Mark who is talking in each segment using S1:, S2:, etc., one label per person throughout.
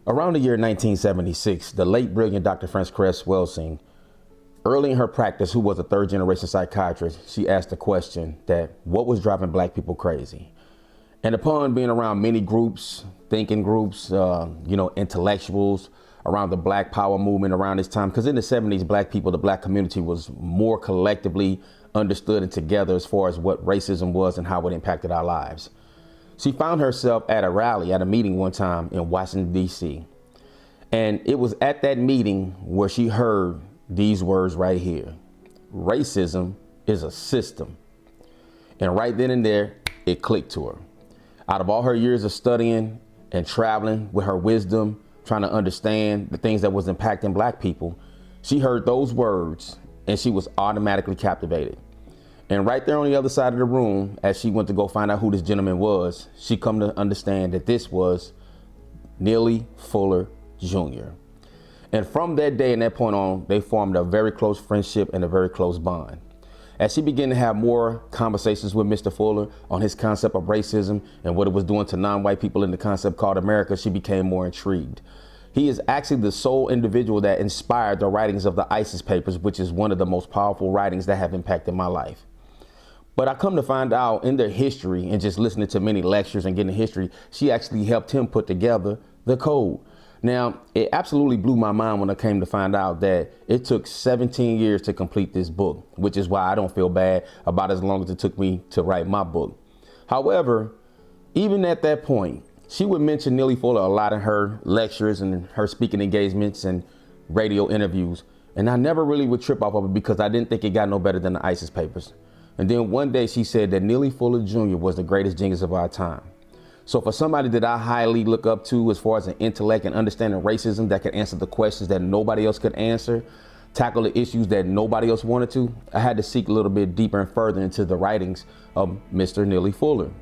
S1: Around the year 1976, the late brilliant Dr. Cress Welsing, early in her practice, who was a third generation psychiatrist, she asked the question that what was driving black people crazy? And upon being around many groups, thinking groups, intellectuals around the Black Power movement around this time, because in the 70s, black people, the black community was more collectively understood and together as far as what racism was and how it impacted our lives. She found herself at a rally, at a meeting one time in Washington, D.C. And it was at that meeting where she heard these words right here. Racism is a system. And right then and there, it clicked to her. Out of all her years of studying and traveling with her wisdom, trying to understand the things that was impacting black people, she heard those words and she was automatically captivated. And right there on the other side of the room, as she went to go find out who this gentleman was, she come to understand that this was Neely Fuller Jr. And from that day and that point on, they formed a very close friendship and a very close bond. As she began to have more conversations with Mr. Fuller on his concept of racism and what it was doing to non-white people in the concept called America, she became more intrigued. He is actually the sole individual that inspired the writings of the ISIS Papers, which is one of the most powerful writings that have impacted my life. But I come to find out in their history and just listening to many lectures and getting history, she actually helped him put together the code. Now, it absolutely blew my mind when I came to find out that it took 17 years to complete this book, which is why I don't feel bad about as long as it took me to write my book. However, even at that point, she would mention Neely Fuller a lot in her lectures and her speaking engagements and radio interviews. And I never really would trip off of it because I didn't think it got no better than the ISIS Papers. And then one day she said that Neely Fuller Jr. was the greatest genius of our time. So for somebody that I highly look up to as far as an intellect and understanding racism that could answer the questions that nobody else could answer, tackle the issues that nobody else wanted to, I had to seek a little bit deeper and further into the writings of Mr. Neely Fuller.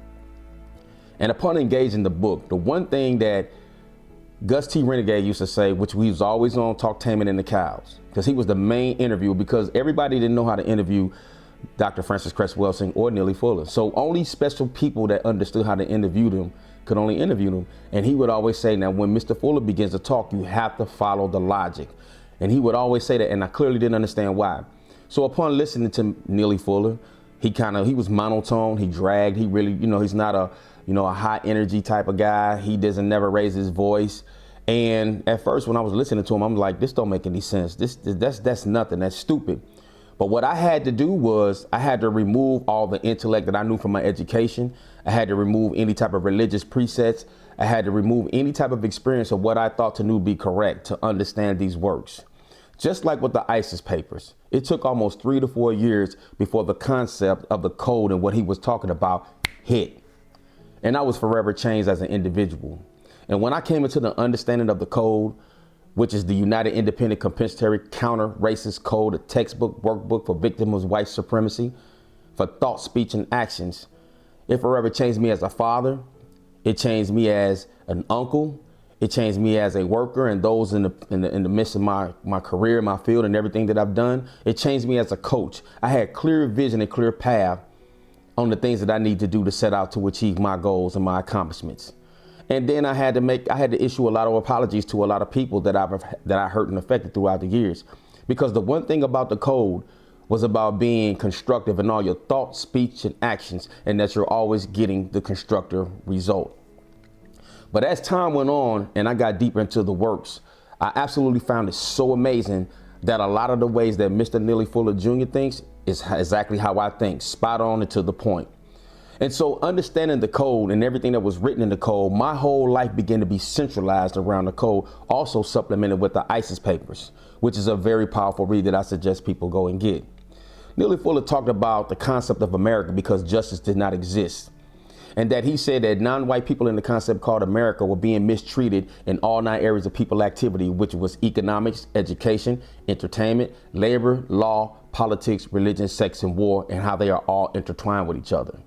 S1: And upon engaging the book, the one thing that Gus T. Renegade used to say, which we was always on Talk Taming and the Cows, because he was the main interviewer, because everybody didn't know how to interview Dr. Cress Welsing or Neely Fuller. So only special people that understood how to interview them could only interview them. And he would always say, now, when Mr. Fuller begins to talk, you have to follow the logic. And he would always say that, and I clearly didn't understand why. So upon listening to Neely Fuller, he was monotone, he dragged, he really, he's not a high energy type of guy. He doesn't never raise his voice. And at first, when I was listening to him, I'm like, this don't make any sense. That's nothing, that's stupid. But what I had to do was I had to remove all the intellect that I knew from my education. I had to remove any type of religious presets. I had to remove any type of experience of what I thought to be correct to understand these works. Just like with the ISIS Papers, it took almost 3 to 4 years before the concept of the code and what he was talking about hit. And I was forever changed as an individual. And when I came into the understanding of the code, which is the United Independent Compensatory Counter-Racist Code, a textbook workbook for victims of white supremacy, for thought, speech, and actions. It forever changed me as a father. It changed me as an uncle. It changed me as a worker and those in the midst of my career, my field, and everything that I've done. It changed me as a coach. I had clear vision and clear path on the things that I need to do to set out to achieve my goals and my accomplishments. And then I had to issue a lot of apologies to a lot of people that I hurt and affected throughout the years. Because the one thing about the code was about being constructive in all your thoughts, speech, and actions, and that you're always getting the constructive result. But as time went on and I got deeper into the works, I absolutely found it so amazing that a lot of the ways that Mr. Neely Fuller Jr. thinks is exactly how I think, spot on and to the point. And so understanding the code and everything that was written in the code, my whole life began to be centralized around the code, also supplemented with the ISIS Papers, which is a very powerful read that I suggest people go and get. Neely Fuller talked about the concept of America because justice did not exist. And that he said that non-white people in the concept called America were being mistreated in all 9 areas of people activity, which was economics, education, entertainment, labor, law, politics, religion, sex, and war, and how they are all intertwined with each other.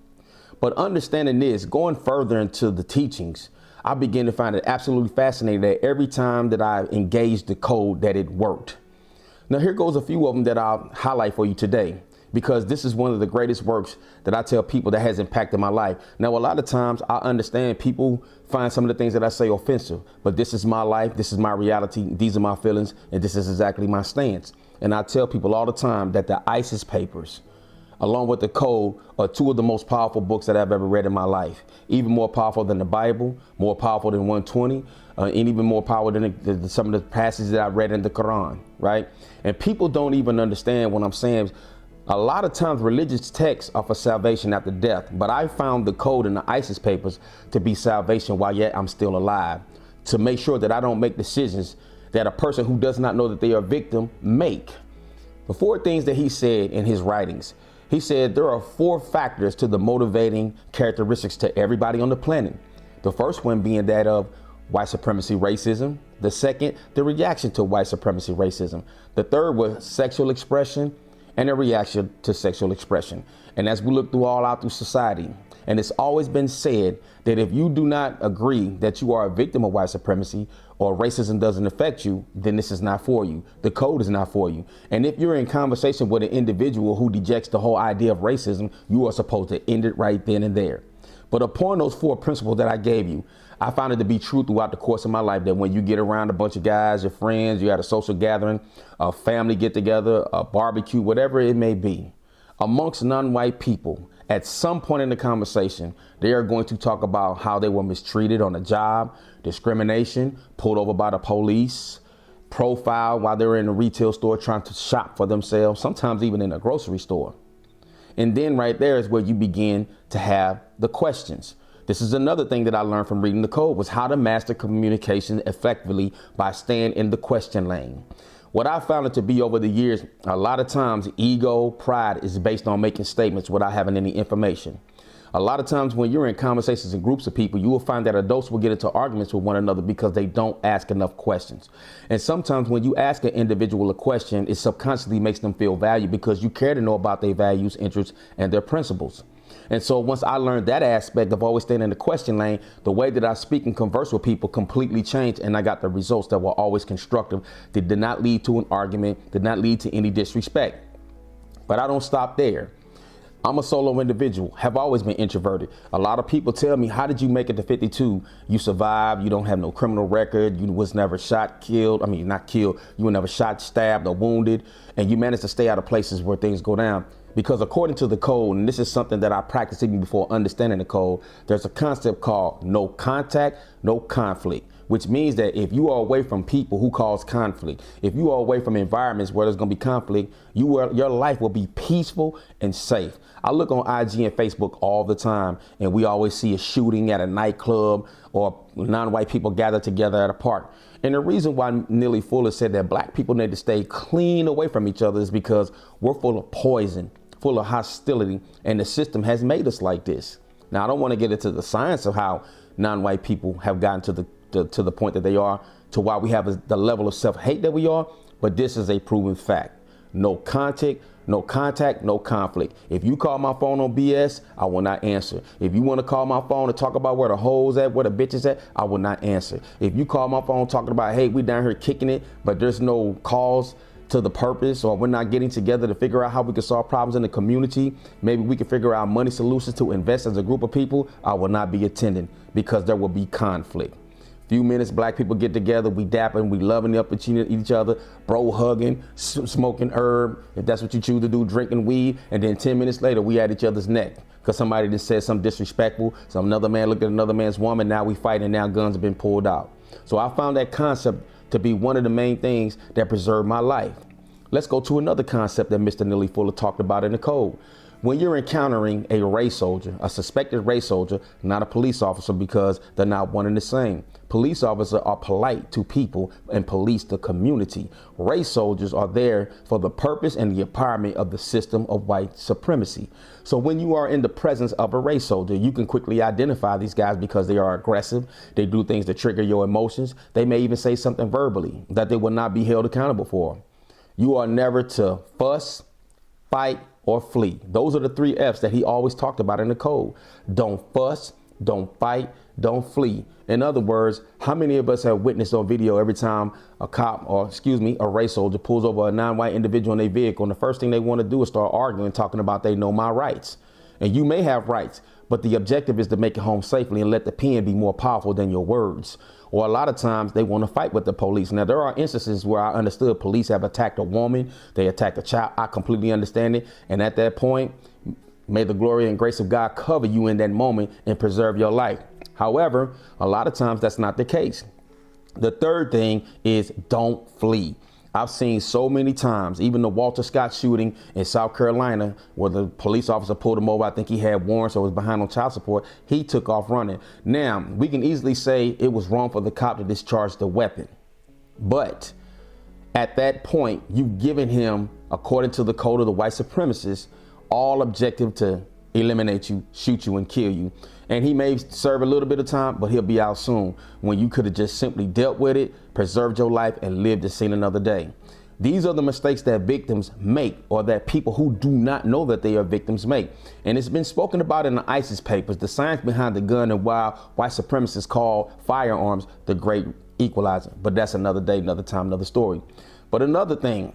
S1: But understanding this, going further into the teachings, I began to find it absolutely fascinating that every time that I engaged the code, that it worked. Now here goes a few of them that I'll highlight for you today, because this is one of the greatest works that I tell people that has impacted my life. Now, a lot of times I understand people find some of the things that I say offensive, but this is my life. This is my reality. These are my feelings. And this is exactly my stance. And I tell people all the time that the ISIS papers, along with the Code, are two of the most powerful books that I've ever read in my life. Even more powerful than the Bible, more powerful than 120, and even more powerful than some of the passages that I read in the Quran, right? And people don't even understand what I'm saying. A lot of times religious texts are for salvation after death, but I found the Code and the ISIS papers to be salvation while yet I'm still alive, to make sure that I don't make decisions that a person who does not know that they are a victim make. The four things that he said in his writings. He said there are 4 factors to the motivating characteristics to everybody on the planet. The first one being that of white supremacy racism. The second, the reaction to white supremacy racism. The third was sexual expression and a reaction to sexual expression. And as we look through society, and it's always been said that if you do not agree that you are a victim of white supremacy or racism doesn't affect you, then this is not for you. The Code is not for you. And if you're in conversation with an individual who dejects the whole idea of racism, you are supposed to end it right then and there. But upon those 4 principles that I gave you, I found it to be true throughout the course of my life that when you get around a bunch of guys, your friends, you had a social gathering, a family get together, a barbecue, whatever it may be, amongst non-white people, at some point in the conversation, they are going to talk about how they were mistreated on a job, discrimination, pulled over by the police, profiled while they were in a retail store trying to shop for themselves, sometimes even in a grocery store. And then right there is where you begin to have the questions. This is another thing that I learned from reading the Code, was how to master communication effectively by staying in the question lane. What I found it to be over the years, a lot of times ego, pride is based on making statements without having any information. A lot of times when you're in conversations in groups of people, you will find that adults will get into arguments with one another because they don't ask enough questions. And sometimes when you ask an individual a question, it subconsciously makes them feel valued because you care to know about their values, interests, and their principles. And so once I learned that aspect of always staying in the question lane, the way that I speak and converse with people completely changed, and I got the results that were always constructive. They did not lead to an argument, did not lead to any disrespect. But I don't stop there. I'm a solo individual, have always been introverted. A lot of people tell me, how did you make it to 52? You survived, you don't have no criminal record, you was never shot, killed. I mean, not killed, you were never shot, stabbed, or wounded, and you managed to stay out of places where things go down. Because according to the Code, and this is something that I practiced even before understanding the Code, there's a concept called no contact, no conflict, which means that if you are away from people who cause conflict, if you are away from environments where there's going to be conflict, your life will be peaceful and safe. I look on IG and Facebook all the time, and we always see a shooting at a nightclub or non-white people gather together at a park. And the reason why Neely Fuller said that black people need to stay clean away from each other is because we're full of poison, full of hostility, and the system has made us like this. Now, I don't want to get into the science of how non-white people have gotten to the point that they are, to why we have the level of self-hate that we are, but this is a proven fact. No contact, no conflict. If you call my phone on BS, I will not answer. If you want to call my phone to talk about where the hoes at, where the bitches at, I will not answer. If you call my phone talking about, hey, we down here kicking it, but there's no calls to the purpose, or we're not getting together to figure out how we can solve problems in the community, maybe we can figure out money solutions to invest as a group of people, I will not be attending, because there will be conflict. Few minutes, black people get together, we dapping, we loving up each other, bro hugging, smoking herb, if that's what you choose to do, drinking weed, and then 10 minutes later, we at each other's neck because somebody just said something disrespectful, another man looked at another man's woman, now we fighting, now guns have been pulled out. So I found that concept to be one of the main things that preserved my life. Let's go to another concept that Mr. Neely Fuller talked about in the Code. When you're encountering a race soldier, a suspected race soldier, not a police officer, because they're not one and the same. Police officers are polite to people and police the community. Race soldiers are there for the purpose and the empowerment of the system of white supremacy. So when you are in the presence of a race soldier, you can quickly identify these guys because they are aggressive. They do things that trigger your emotions. They may even say something verbally that they will not be held accountable for. You are never to fuss, fight, or flee. Those are the 3 F's that he always talked about in the Code. Don't fuss, Don't fight, don't flee. In other words, how many of us have witnessed on video every time a cop, or a race soldier pulls over a non-white individual in their vehicle, and the first thing they want to do is start arguing, talking about they know my rights. And you may have rights, but the objective is to make it home safely and let the pen be more powerful than your words. Or a lot of times they want to fight with the police. Now, there are instances where I understood police have attacked a woman, they attacked a child. I completely understand it. And at that point, may the glory and grace of God cover you in that moment and preserve your life. However, a lot of times that's not the case. The third thing is don't flee. I've seen so many times, even the Walter Scott shooting in South Carolina, where the police officer pulled him over. I think he had warrants or was behind on child support. He took off running. Now, we can easily say it was wrong for the cop to discharge the weapon. But at that point, you've given him, according to the code of the white supremacists, all objective to eliminate you, shoot you, and kill you. And he may serve a little bit of time, but he'll be out soon, when you could have just simply dealt with it, preserved your life, and lived to see another day. These are the mistakes that victims make, or that people who do not know that they are victims make. And it's been spoken about in the ISIS papers, the science behind the gun, and why white supremacists call firearms the great equalizer. But that's another day, another time, another story. But another thing,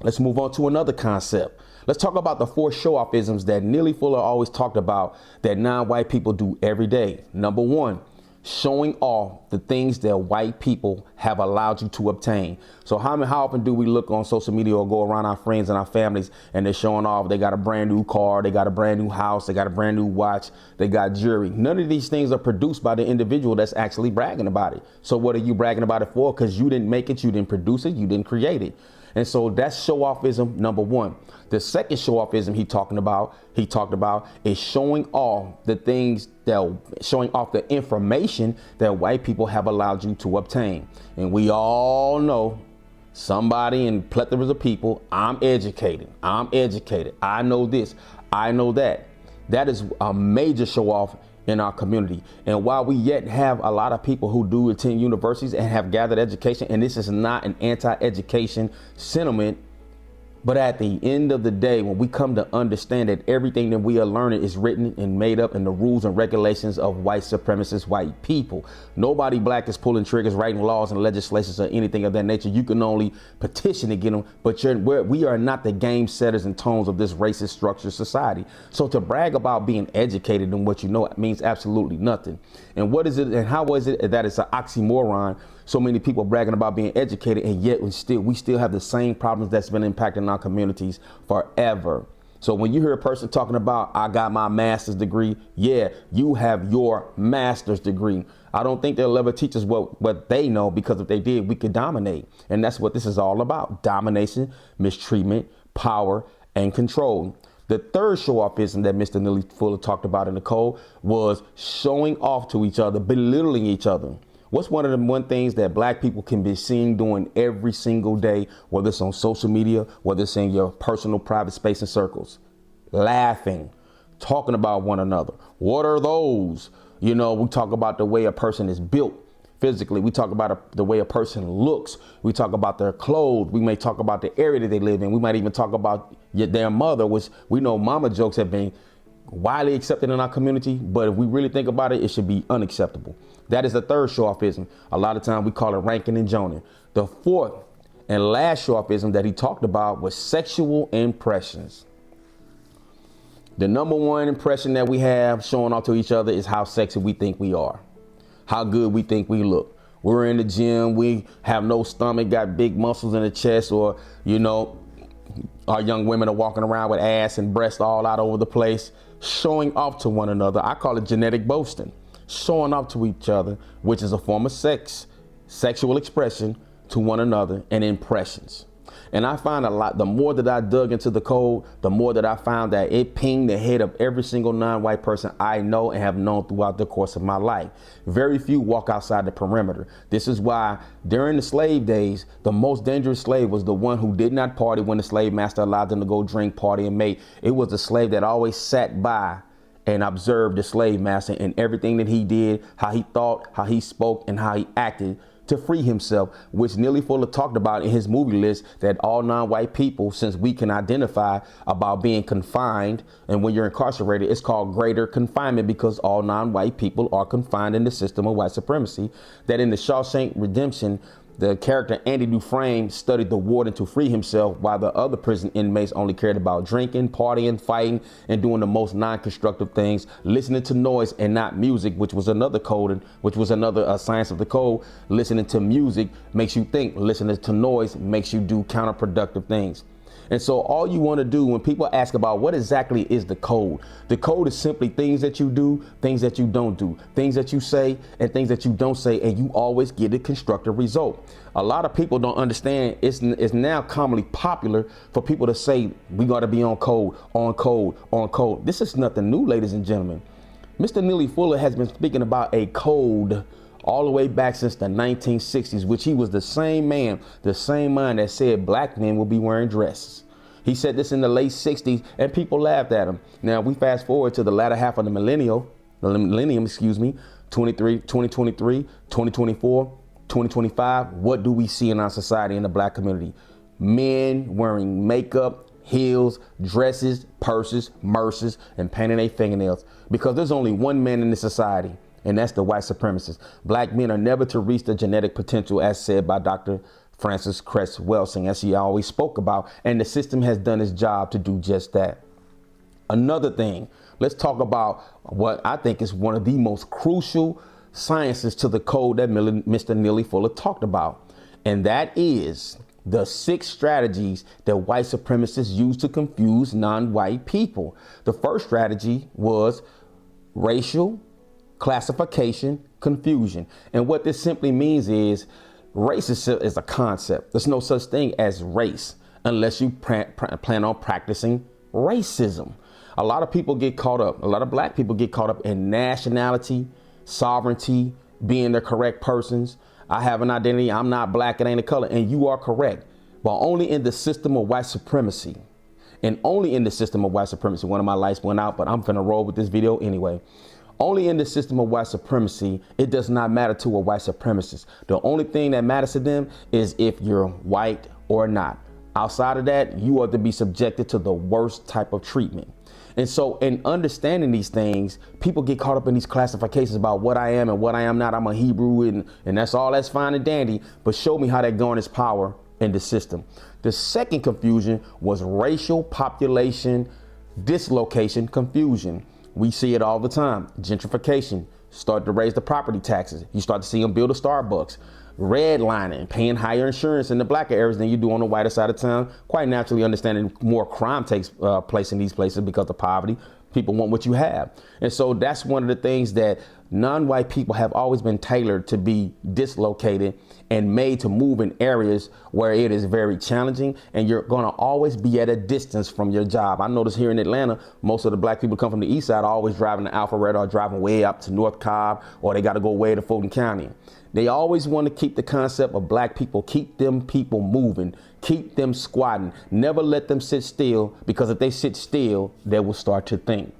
S1: let's move on to another concept. Let's talk about the 4 show-off-isms that Neely Fuller always talked about that non-white people do every day. Number 1, showing off the things that white people have allowed you to obtain. So how often do we look on social media or go around our friends and our families and they're showing off they got a brand new car, they got a brand new house, they got a brand new watch, they got jewelry. None of these things are produced by the individual that's actually bragging about it. So what are you bragging about it for? Because you didn't make it, you didn't produce it, you didn't create it. And so that's show-offism number 1. The second show-offism he talked about is showing off the things showing off the information that white people have allowed you to obtain. And we all know somebody in plethoras of people, I'm educated, I know this, I know that. That is a major show-off in our community. And while we yet have a lot of people who do attend universities and have gathered education, and this is not an anti-education sentiment, but at the end of the day, when we come to understand that everything that we are learning is written and made up in the rules and regulations of white supremacist white people. Nobody black is pulling triggers, writing laws and legislations or anything of that nature. You can only petition to get them, but we are not the game setters and tones of this racist structured society. So to brag about being educated in what you know, it means absolutely nothing. And what is it, and how is it that it's an oxymoron? So many people bragging about being educated, and yet we still have the same problems that's been impacting our communities forever. So when you hear a person talking about, I got my master's degree, yeah, you have your master's degree. I don't think they'll ever teach us what they know, because if they did, we could dominate. And that's what this is all about: domination, mistreatment, power, and control. The third show-offism that Mr. Neely Fuller talked about in the code was showing off to each other, belittling each other. What's one of the things that black people can be seen doing every single day, whether it's on social media, whether it's in your personal private space and circles? Laughing, talking about one another. What are those? You know, we talk about the way a person is built physically. We talk about the way a person looks. We talk about their clothes. We may talk about the area that they live in. We might even talk about their mother, which we know mama jokes have been widely accepted in our community, but if we really think about it, it should be unacceptable. That is the third show-offism. A lot of time we call it ranking and joning. The fourth and last show-offism that he talked about was sexual impressions. The number one impression that we have showing off to each other is how sexy we think we are, how good we think we look. We're in the gym, we have no stomach, got big muscles in the chest, or, you know, our young women are walking around with ass and breasts all out over the place, showing off to one another. I call it genetic boasting. Showing off to each other, which is a form of sexual expression to one another, and impressions. And I find a lot, the more that I dug into the code, the more that I found that it pinged the head of every single non-white person I know and have known throughout the course of my life. Very few walk outside the perimeter. This is why during the slave days, the most dangerous slave was the one who did not party when the slave master allowed them to go drink, party, and mate. It was the slave that always sat by and observed the slave master and everything that he did, how he thought, how he spoke, and how he acted, to free himself, which Neely Fuller talked about in his movie list, that all non-white people, since we can identify about being confined, and when you're incarcerated, it's called greater confinement because all non-white people are confined in the system of white supremacy, that in the Shawshank Redemption, the character Andy Dufresne studied the warden to free himself, while the other prison inmates only cared about drinking, partying, fighting, and doing the most non-constructive things, listening to noise and not music, which was another code, which was another science of the code. Listening to music makes you think. Listening to noise makes you do counterproductive things. And so all you want to do when people ask about what exactly is the code is simply things that you do, things that you don't do, things that you say and things that you don't say, and you always get a constructive result. A lot of people don't understand it's now commonly popular for people to say we got to be on code, on code, on code. This is nothing new, ladies and gentlemen. Mr. Neely Fuller has been speaking about a code all the way back since the 1960s, which he was the same man, the same mind that said black men will be wearing dresses. He said this in the late 60s and people laughed at him. Now we fast forward to the latter half of the millennium, 2023, 2024, 2025. What do we see in our society, in the black community? Men wearing makeup, heels, dresses, purses, merces, and painting their fingernails, because there's only one man in this society, and that's the white supremacist. Black men are never to reach their genetic potential, as said by Dr. Frances Cress Welsing, as she always spoke about, and the system has done its job to do just that. Another thing, let's talk about what I think is one of the most crucial sciences to the code that Mr. Neely Fuller talked about, and that is the 6 strategies that white supremacists use to confuse non-white people. The first strategy was racial classification confusion, and what this simply means is race is a concept. There's no such thing as race unless you plan on practicing racism. A lot of people get caught up, a lot of black people get caught up in nationality, sovereignty, being the correct persons. I have an identity, I'm not black, it ain't a color, and you are correct. But only in the system of white supremacy, and only in the system of white supremacy, one of my lights went out, but I'm finna roll with this video anyway. Only in the system of white supremacy, it does not matter to a white supremacist. The only thing that matters to them is if you're white or not. Outside of that, you are to be subjected to the worst type of treatment. And so in understanding these things, people get caught up in these classifications about what I am and what I am not. I'm a Hebrew and that's all, that's fine and dandy, but show me how that garners power in the system. The second confusion was racial population dislocation confusion. We see it all the time. Gentrification, start to raise the property taxes. You start to see them build a Starbucks. Redlining, paying higher insurance in the blacker areas than you do on the whiter side of town. Quite naturally, understanding more crime takes place in these places because of poverty. People want what you have. And so that's one of the things that non-white people have always been tailored to be dislocated and made to move in areas where it is very challenging, and you're going to always be at a distance from your job. I notice here in Atlanta, most of the black people come from the east side, are always driving to Alpharetta or driving way up to North Cobb, or they got to go way to Fulton County. They always want to keep the concept of black people, keep them people moving, keep them squatting, never let them sit still, because if they sit still, they will start to think.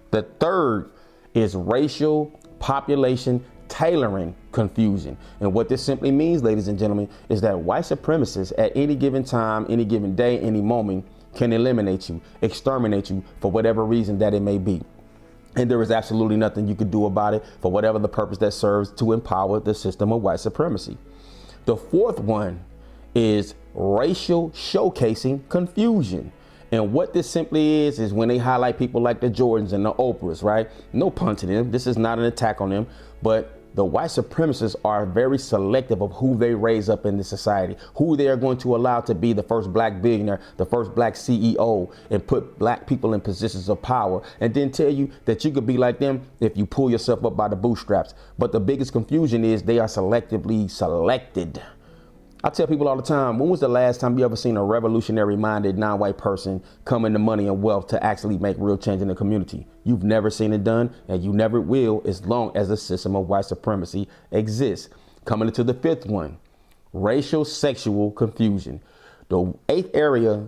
S1: The third is racial population tailoring confusion. And what this simply means, ladies and gentlemen, is that white supremacists at any given time, any given day, any moment can eliminate you, exterminate you for whatever reason that it may be. And there is absolutely nothing you could do about it for whatever the purpose that serves to empower the system of white supremacy. The fourth one is racial showcasing confusion. And what this simply is when they highlight people like the Jordans and the Oprahs, right? No pun to them. This is not an attack on them, but the white supremacists are very selective of who they raise up in the society, who they are going to allow to be the first black billionaire, the first black CEO, and put black people in positions of power, and then tell you that you could be like them if you pull yourself up by the bootstraps. But the biggest confusion is they are selectively selected. I tell people all the time, when was the last time you ever seen a revolutionary minded non-white person come into money and wealth to actually make real change in the community? You've never seen it done, and you never will as long as the system of white supremacy exists. Coming into the fifth one, racial sexual confusion. The eighth area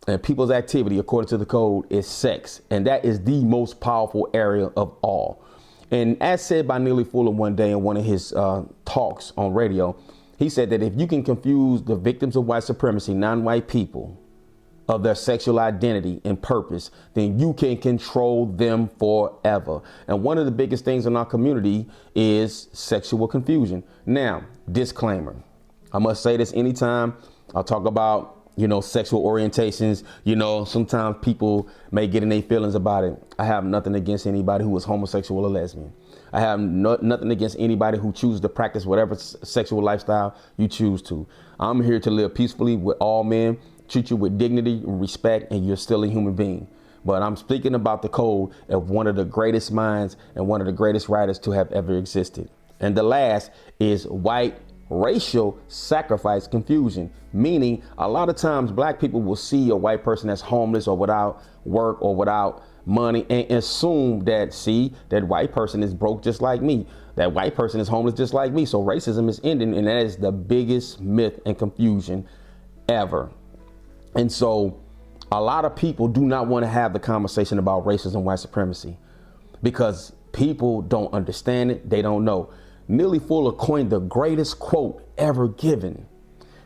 S1: in people's activity, according to the code, is sex. And that is the most powerful area of all. And as said by Neely Fuller one day in one of his talks on radio, he said that if you can confuse the victims of white supremacy, non-white people, of their sexual identity and purpose, then you can control them forever. And one of the biggest things in our community is sexual confusion. Now, disclaimer, I must say this anytime I talk about, sexual orientations, sometimes people may get in their feelings about it. I have nothing against anybody who is homosexual or lesbian. I have nothing against anybody who chooses to practice whatever sexual lifestyle you choose to. I'm here to live peacefully with all men, treat you with dignity and respect, and you're still a human being. But I'm speaking about the code of one of the greatest minds and one of the greatest writers to have ever existed. And the last is white racial sacrifice confusion, meaning a lot of times black people will see a white person that's homeless or without work or without money and assume that, that white person is broke just like me. That white person is homeless just like me. So racism is ending, and that is the biggest myth and confusion ever. And so a lot of people do not want to have the conversation about racism and white supremacy because people don't understand it. They don't know. Neely Fuller coined the greatest quote ever given.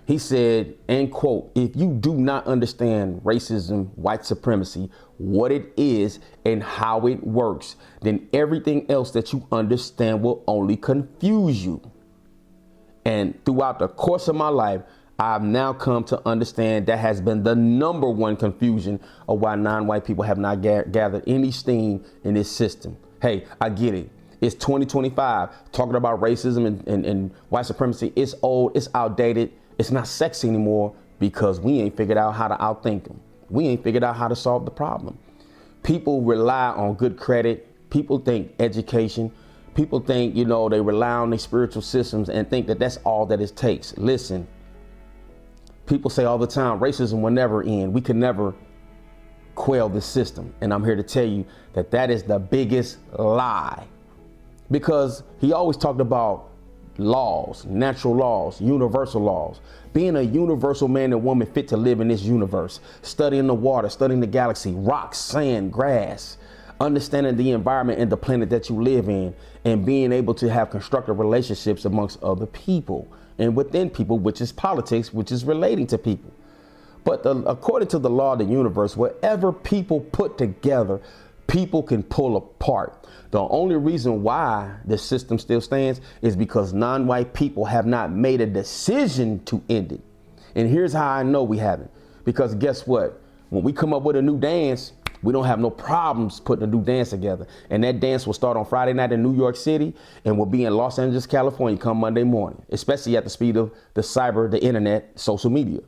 S1: He said, end quote, "If you do not understand racism, white supremacy, what it is and how it works, then everything else that you understand will only confuse you." And throughout the course of my life, I've now come to understand that has been the number one confusion of why non-white people have not gathered any steam in this system. Hey, I get it. It's 2025. Talking about racism and white supremacy, it's old, it's outdated, it's not sexy anymore because we ain't figured out how to outthink them. We ain't figured out how to solve the problem. People rely on good credit. People think education. People think, they rely on their spiritual systems and think that that's all that it takes. Listen, people say all the time, racism will never end. We can never quell the system. And I'm here to tell you that that is the biggest lie. Because he always talked about laws, natural laws, universal laws, being a universal man and woman fit to live in this universe, studying the water, studying the galaxy, rocks, sand, grass, understanding the environment and the planet that you live in, and being able to have constructive relationships amongst other people and within people, which is politics, which is relating to people. But according to the law of the universe, whatever people put together, people can pull apart. The only reason why the system still stands is because non-white people have not made a decision to end it. And here's how I know we haven't. Because guess what? When we come up with a new dance, we don't have no problems putting a new dance together. And that dance will start on Friday night in New York City and will be in Los Angeles, California come Monday morning, especially at the speed of the cyber, the internet, social media.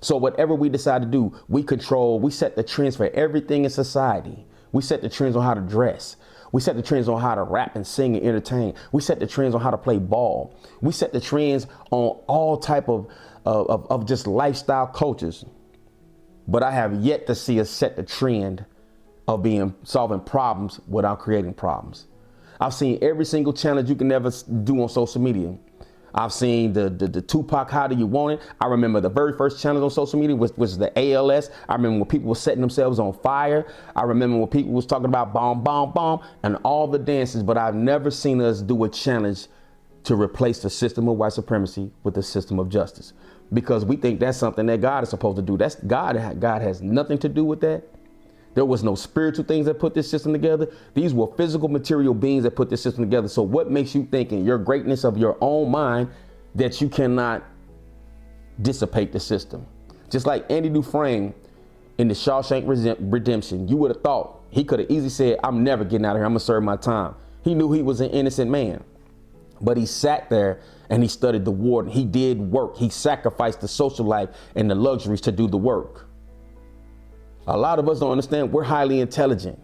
S1: So whatever we decide to do, we control, we set the trends for everything in society. We set the trends on how to dress. We set the trends on how to rap and sing and entertain. We set the trends on how to play ball. We set the trends on all type of just lifestyle cultures. But I have yet to see us set the trend of solving problems without creating problems. I've seen every single challenge you can ever do on social media. I've seen the Tupac, How Do You Want It? I remember the very first challenge on social media was the ALS. I remember when people were setting themselves on fire. I remember when people was talking about bomb, bomb, bomb, and all the dances, but I've never seen us do a challenge to replace the system of white supremacy with the system of justice. Because we think that's something that God is supposed to do. That's God has nothing to do with that. There was no spiritual things that put this system together. These were physical material beings that put this system together. So what makes you think in your greatness of your own mind that you cannot dissipate the system? Just like Andy Dufresne in the Shawshank Redemption, you would have thought he could have easily said, "I'm never getting out of here. I'm going to serve my time." He knew he was an innocent man, but he sat there and he studied the warden. He did work. He sacrificed the social life and the luxuries to do the work. A lot of us don't understand we're highly intelligent.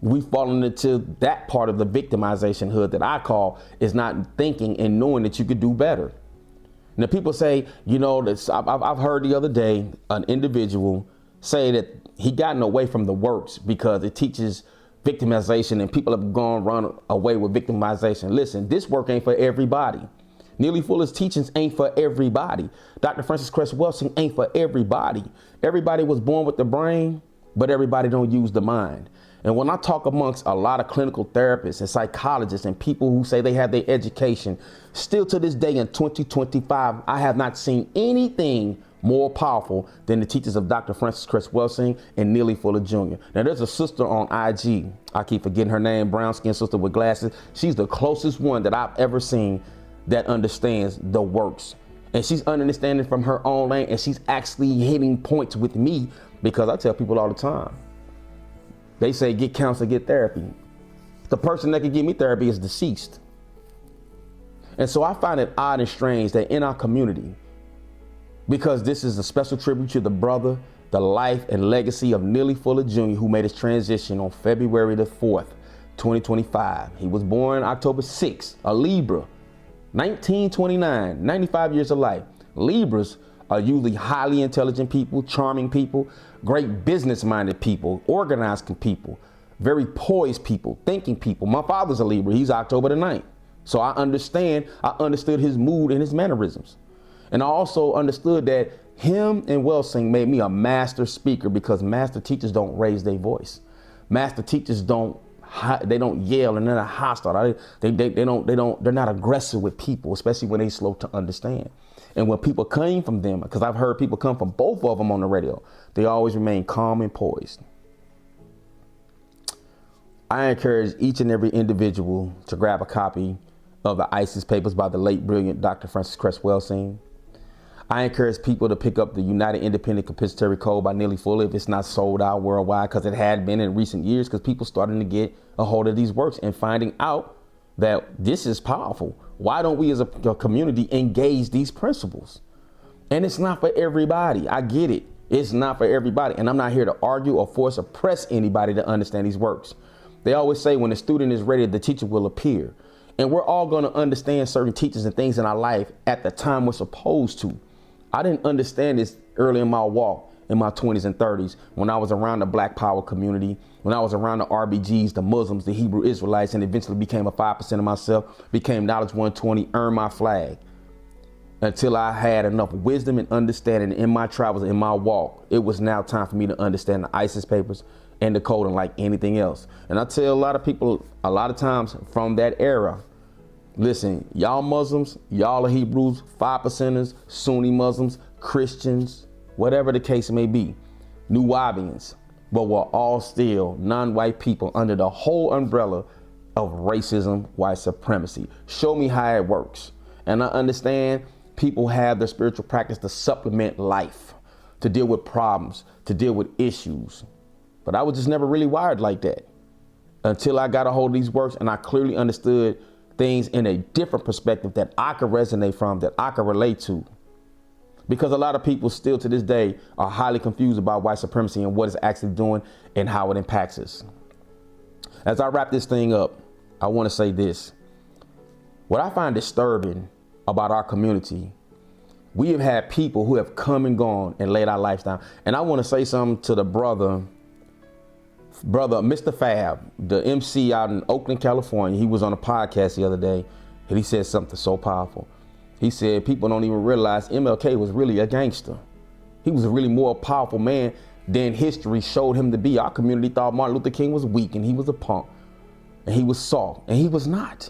S1: We've fallen into that part of the victimization hood that I call is not thinking and knowing that you could do better. Now people say, I've heard the other day an individual say that he gotten away from the works because it teaches victimization and people have run away with victimization. Listen, this work ain't for everybody. Neely Fuller's teachings ain't for everybody. Dr. Cress Welsing ain't for everybody. Everybody was born with the brain, but everybody don't use the mind. And when I talk amongst a lot of clinical therapists and psychologists and people who say they have their education, still to this day in 2025, I have not seen anything more powerful than the teachings of Dr. Cress Welsing and Neely Fuller Jr. Now, there's a sister on IG. I keep forgetting her name, brown skin sister with glasses. She's the closest one that I've ever seen that understands the works. And she's understanding from her own lane, and she's actually hitting points with me, because I tell people all the time, they say get counseling, get therapy. The person that can give me therapy is deceased. And so I find it odd and strange that in our community, because this is a special tribute to the brother, the life and legacy of Neely Fuller Jr., who made his transition on February the 4th, 2025. He was born October 6th, a Libra, 1929, 95 years of life. Libras are usually highly intelligent people, charming people, great business-minded people, organized people, very poised people, thinking people. My father's a Libra. He's October the 9th. So I understood his mood and his mannerisms. And I also understood that him and Welsing made me a master speaker, because master teachers don't raise their voice. Master teachers don't yell, and they're not hostile. They're not aggressive with people, especially when they slow to understand. And when people came from them, because I've heard people come from both of them on the radio, they always remain calm and poised. I encourage each and every individual to grab a copy of the ISIS papers by the late brilliant Dr. Cress Welsing. I encourage people to pick up the United Independent Compensatory Code by Neely Fuller if it's not sold out worldwide, because it had been in recent years, because people starting to get a hold of these works and finding out that this is powerful. Why don't we as a community engage these principles? And it's not for everybody. I get it. It's not for everybody. And I'm not here to argue or force or press anybody to understand these works. They always say when the student is ready, the teacher will appear. And we're all going to understand certain teachings and things in our life at the time we're supposed to. I didn't understand this early in my walk in my 20s and 30s, when I was around the Black Power community, when I was around the RBGs, the Muslims, the Hebrew Israelites, and eventually became a 5% of myself, became Knowledge 120, earned my flag, until I had enough wisdom and understanding in my travels, in my walk. It was now time for me to understand the ISIS papers and the code, and like anything else. And I tell a lot of people a lot of times from that era, listen, y'all Muslims, y'all are Hebrews, 5%ers, Sunni Muslims, Christians, whatever the case may be, Nuwabians, but we're all still non-white people under the whole umbrella of racism, white supremacy. Show me how it works. And I understand people have their spiritual practice to supplement life, to deal with problems, to deal with issues. But I was just never really wired like that until I got a hold of these works, and I clearly understood things in a different perspective that I could resonate from, that I could relate to. Because a lot of people still to this day are highly confused about white supremacy and what it's actually doing and how it impacts us. As I wrap this thing up, I want to say this. What I find disturbing about our community, we have had people who have come and gone and laid our lives down. And I want to say something to the brother, Mr. Fab, the MC out in Oakland, California. He was on a podcast the other day, and he said something so powerful. He said people don't even realize MLK was really a gangster. He was a really more powerful man than history showed him to be. Our community thought Martin Luther King was weak and he was a punk and he was soft, and he was not.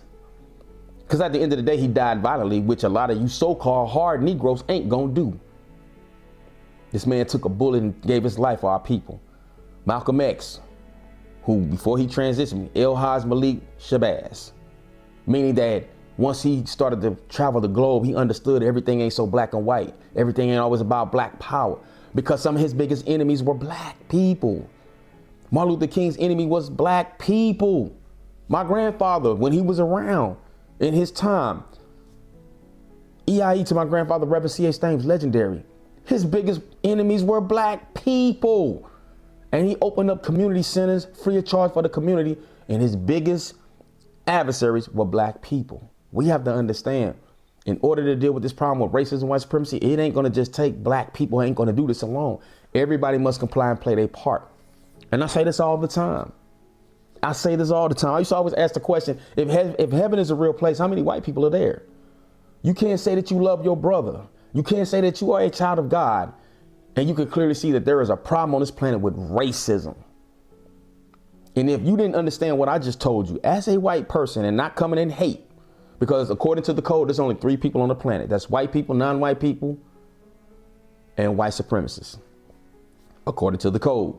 S1: Because at the end of the day, he died violently, which a lot of you so-called hard Negroes ain't gonna do. This man took a bullet and gave his life for our people. Malcolm X, who before he transitioned, El-Haj Malik Shabazz, meaning that once he started to travel the globe, he understood everything ain't so black and white. Everything ain't always about black power, because some of his biggest enemies were black people. Martin Luther King's enemy was black people. My grandfather, when he was around in his time, EIE to my grandfather, Reverend C.H. Thames, legendary. His biggest enemies were black people. And he opened up community centers free of charge for the community. And his biggest adversaries were black people. We have to understand, in order to deal with this problem with racism, white supremacy, it ain't going to just take black people. Ain't going to do this alone. Everybody must comply and play their part. And I say this all the time. I say this all the time. I used to always ask the question, if heaven is a real place, how many white people are there? You can't say that you love your brother. You can't say that you are a child of God. And you can clearly see that there is a problem on this planet with racism. And if you didn't understand what I just told you as a white person and not coming in hate, because according to the code, there's only 3 people on the planet. That's white people, non-white people, and white supremacists, according to the code.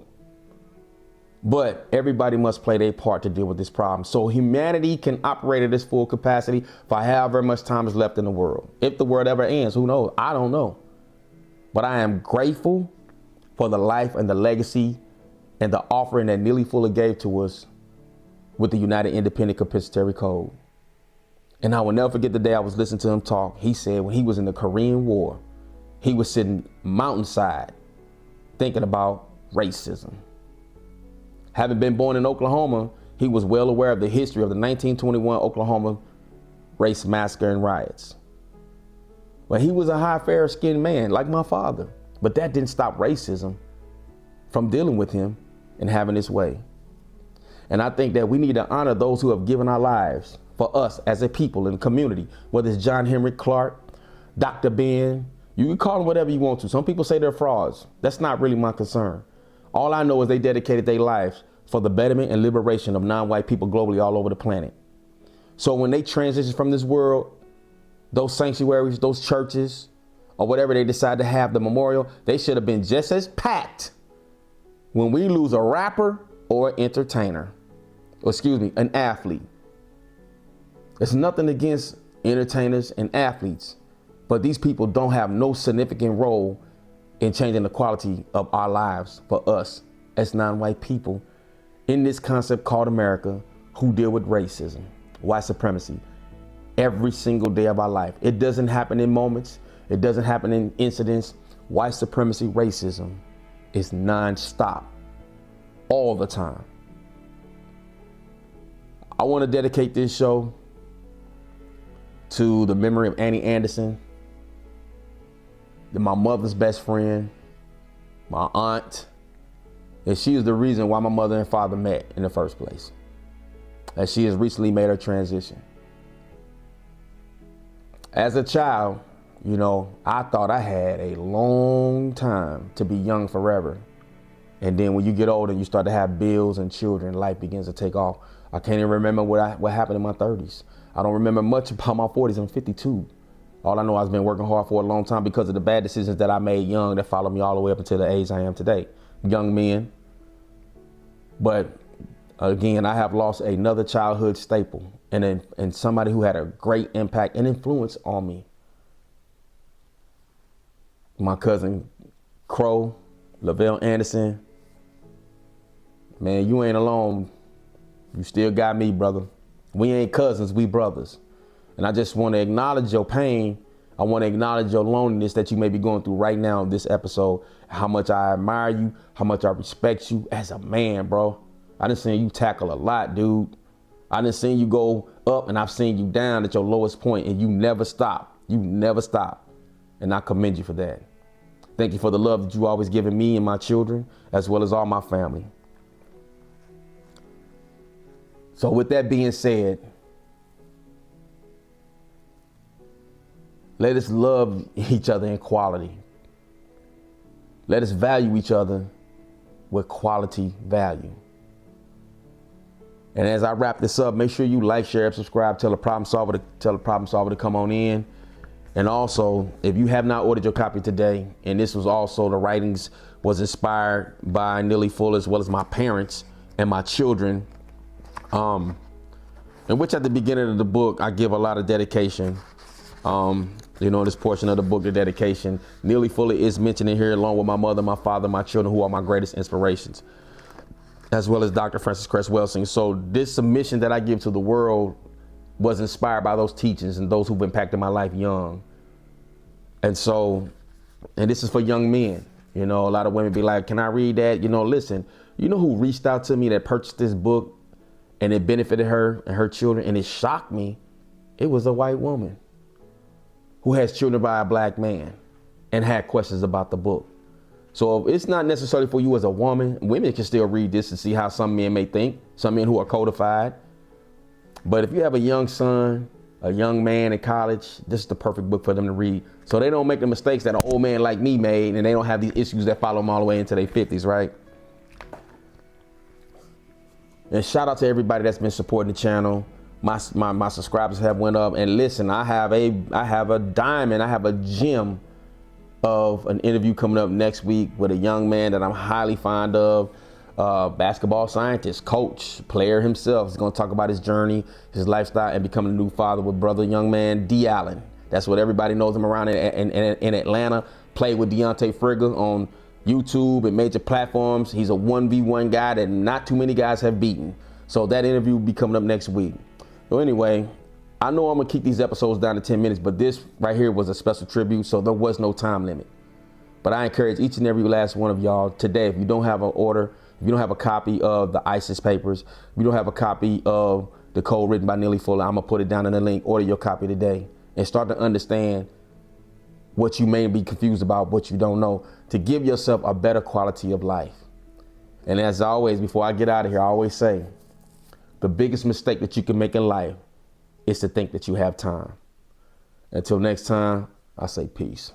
S1: But everybody must play their part to deal with this problem. So humanity can operate at its full capacity for however much time is left in the world. If the world ever ends, who knows? I don't know. But I am grateful for the life and the legacy and the offering that Neely Fuller gave to us with the United Independent Compensatory Code. And I will never forget the day I was listening to him talk. He said when he was in the Korean War, he was sitting mountainside thinking about racism. Having been born in Oklahoma, he was well aware of the history of the 1921 Oklahoma race massacre and riots. But he was a high, fair-skinned man like my father. But that didn't stop racism from dealing with him and having its way. And I think that we need to honor those who have given our lives for us as a people in the community, whether it's John Henry Clark, Dr. Ben, you can call them whatever you want to. Some people say they're frauds. That's not really my concern. All I know is they dedicated their lives for the betterment and liberation of non-white people globally all over the planet. So when they transition from this world, those sanctuaries, those churches, or whatever they decide to have, the memorial, they should have been just as packed when we lose a rapper or an entertainer, or excuse me, an athlete. It's nothing against entertainers and athletes, but these people don't have no significant role in changing the quality of our lives for us as non-white people in this concept called America, who deal with racism, white supremacy, every single day of our life. It doesn't happen in moments. It doesn't happen in incidents. White supremacy, racism is non-stop, all the time. I want to dedicate this show to the memory of Annie Anderson, my mother's best friend, my aunt, and she is the reason why my mother and father met in the first place. And she has recently made her transition. As a child, you know, I thought I had a long time to be young forever. And then when you get older and you start to have bills and children, life begins to take off. I can't even remember what happened in my 30s. I don't remember much about my 40s. I'm 52. All I know, I've been working hard for a long time because of the bad decisions that I made young that followed me all the way up until the age I am today. Young men. But again, I have lost another childhood staple and somebody who had a great impact and influence on me. My cousin Crow, Lavelle Anderson. Man, you ain't alone. You still got me, brother. We ain't cousins, we brothers. And I just want to acknowledge your pain. I want to acknowledge your loneliness that you may be going through right now in this episode. How much I admire you, how much I respect you as a man, bro. I done seen you tackle a lot, dude. I done seen you go up and I've seen you down at your lowest point, and you never stop. You never stop. And I commend you for that. Thank you for the love that you always given me and my children, as well as all my family. So with that being said, let us love each other in quality. Let us value each other with quality value. And as I wrap this up, make sure you like, share, and subscribe. Tell the problem solver to come on in. And also, if you have not ordered your copy today, and this was also, the writings was inspired by Neely Fuller as well as my parents and my children, in which at the beginning of the book, I give a lot of dedication. You know, in this portion of the book, the dedication, Neely Fuller is mentioned in here along with my mother, my father, my children, who are my greatest inspirations, as well as Dr. Cress Welsing. So this submission that I give to the world was inspired by those teachings and those who've impacted my life young. And so, and this is for young men. You know, a lot of women be like, can I read that? You know, listen, you know who reached out to me that purchased this book and it benefited her and her children, and it shocked me? It was a white woman who has children by a black man and had questions about the book. So it's not necessarily for you as a woman. Women can still read this and see how some men may think, some men who are codified. But if you have a young son, a young man in college, this is the perfect book for them to read. So they don't make the mistakes that an old man like me made, and they don't have these issues that follow them all the way into their 50s, right? And shout out to everybody that's been supporting the channel. My subscribers have went up. And listen, I have a diamond, I have a gem of an interview coming up next week with a young man that I'm highly fond of. Basketball scientist, coach, player himself. He's going to talk about his journey, his lifestyle, and becoming a new father with brother young man D. Allen. That's what everybody knows him around in Atlanta. Played with Deontay Frigga on YouTube and major platforms. He's a 1v1 guy that not too many guys have beaten. So that interview will be coming up next week. So anyway, I know I'm gonna keep these episodes down to 10 minutes, but this right here was a special tribute, so there was no time limit. But I encourage each and every last one of y'all today, if you don't have an order, if you don't have a copy of the ISIS papers, if you don't have a copy of the code written by Neely Fuller, I'm gonna put it down in the link. Order your copy today and start to understand what you may be confused about, what you don't know, to give yourself a better quality of life. And as always, before I get out of here, I always say, the biggest mistake that you can make in life is to think that you have time. Until next time, I say peace.